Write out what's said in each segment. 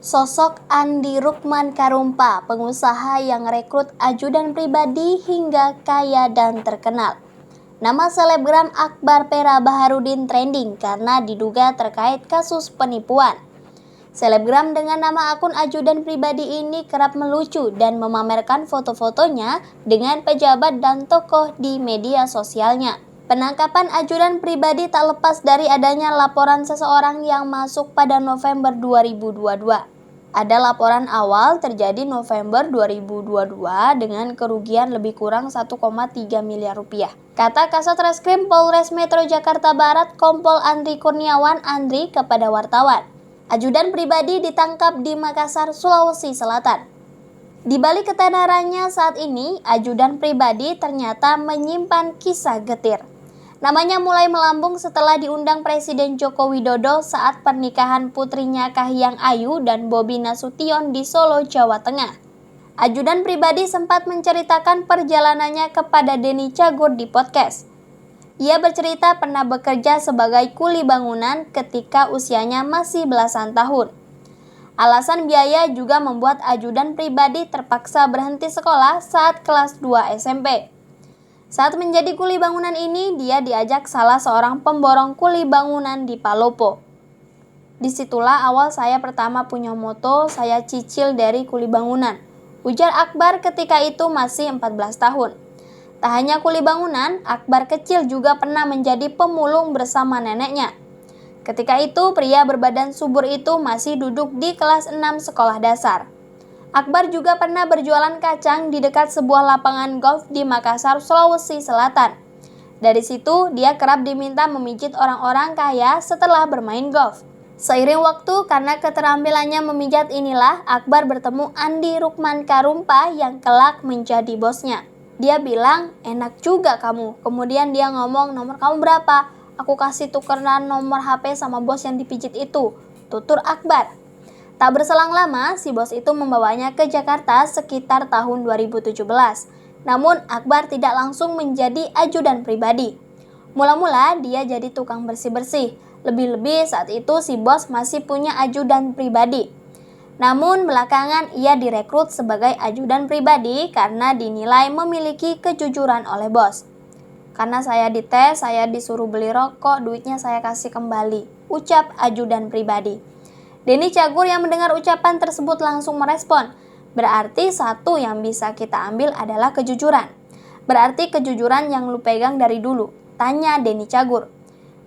Sosok Andi Rukman Karumpa, pengusaha yang rekrut ajudan pribadi hingga kaya dan terkenal. Nama selebgram Akbar Pera Baharudin trending karena diduga terkait kasus penipuan. Selebgram dengan nama akun ajudan pribadi ini kerap melucu dan memamerkan foto-fotonya dengan pejabat dan tokoh di media sosialnya. Penangkapan ajudan pribadi tak lepas dari adanya laporan seseorang yang masuk pada November 2022. Ada laporan awal terjadi November 2022 dengan kerugian lebih kurang 1,3 miliar rupiah. Kata Kasat Reskrim Polres Metro Jakarta Barat Kompol Andri Kurniawan Andri kepada wartawan. Ajudan pribadi ditangkap di Makassar, Sulawesi Selatan. Di balik ketenarannya saat ini, ajudan pribadi ternyata menyimpan kisah getir. Namanya mulai melambung setelah diundang Presiden Joko Widodo saat pernikahan putrinya Kahiyang Ayu dan Bobi Nasution di Solo, Jawa Tengah. Ajudan pribadi sempat menceritakan perjalanannya kepada Denny Cagur di podcast. Ia bercerita pernah bekerja sebagai kuli bangunan ketika usianya masih belasan tahun. Alasan biaya juga membuat ajudan pribadi terpaksa berhenti sekolah saat kelas 2 SMP. Saat menjadi kuli bangunan ini, dia diajak salah seorang pemborong kuli bangunan di Palopo. Disitulah awal saya pertama punya moto, saya cicil dari kuli bangunan. Ujar Akbar ketika itu masih 14 tahun. Tak hanya kuli bangunan, Akbar kecil juga pernah menjadi pemulung bersama neneknya. Ketika itu, pria berbadan subur itu masih duduk di kelas 6 sekolah dasar. Akbar juga pernah berjualan kacang di dekat sebuah lapangan golf di Makassar, Sulawesi Selatan. Dari situ, dia kerap diminta memijit orang-orang kaya setelah bermain golf. Seiring waktu, karena keterampilannya memijat inilah, Akbar bertemu Andi Rukman Karumpa yang kelak menjadi bosnya. Dia bilang, enak juga kamu. Kemudian dia ngomong, nomor kamu berapa? Aku kasih tukeran nomor HP sama bos yang dipijit itu, tutur Akbar. Tak berselang lama, si bos itu membawanya ke Jakarta sekitar tahun 2017. Namun, Akbar tidak langsung menjadi ajudan pribadi. Mula-mula, dia jadi tukang bersih-bersih. Lebih-lebih saat itu si bos masih punya ajudan pribadi. Namun, belakangan ia direkrut sebagai ajudan pribadi karena dinilai memiliki kejujuran oleh bos. Karena saya dites, saya disuruh beli rokok, duitnya saya kasih kembali, ucap ajudan pribadi. Denny Cagur yang mendengar ucapan tersebut langsung merespon, berarti satu yang bisa kita ambil adalah kejujuran. Berarti kejujuran yang lu pegang dari dulu, tanya Denny Cagur.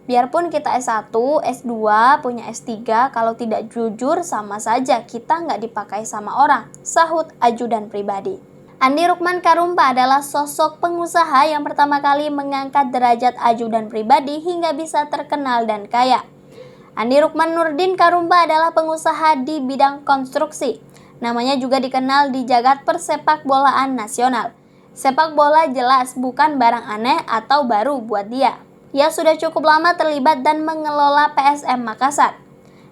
Biarpun kita S1, S2, punya S3, kalau tidak jujur sama saja kita nggak dipakai sama orang, sahut ajudan pribadi. Andi Rukman Karumpa adalah sosok pengusaha yang pertama kali mengangkat derajat ajudan pribadi hingga bisa terkenal dan kaya. Andi Rukman Nurdin Karumpa adalah pengusaha di bidang konstruksi. Namanya juga dikenal di jagat persepak bolaan nasional. Sepak bola jelas bukan barang aneh atau baru buat dia. Ia sudah cukup lama terlibat dan mengelola PSM Makassar.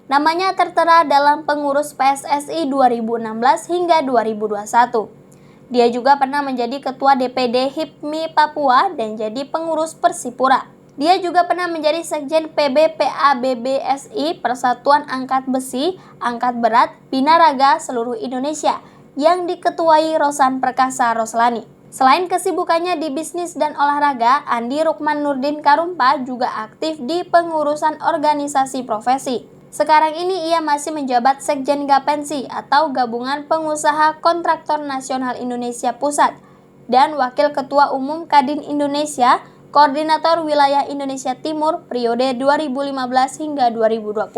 Namanya tertera dalam pengurus PSSI 2016 hingga 2021. Dia juga pernah menjadi ketua DPD HIPMI Papua dan jadi pengurus Persipura. Dia juga pernah menjadi sekjen PBPABBSI Persatuan Angkat Besi, Angkat Berat, Binaraga seluruh Indonesia yang diketuai Rosan Perkasa Roslani. Selain kesibukannya di bisnis dan olahraga, Andi Rukman Nurdin Karumpa juga aktif di pengurusan organisasi profesi. Sekarang ini ia masih menjabat Sekjen Gapensi atau Gabungan Pengusaha Kontraktor Nasional Indonesia Pusat dan Wakil Ketua Umum Kadin Indonesia, Koordinator Wilayah Indonesia Timur periode 2015 hingga 2020.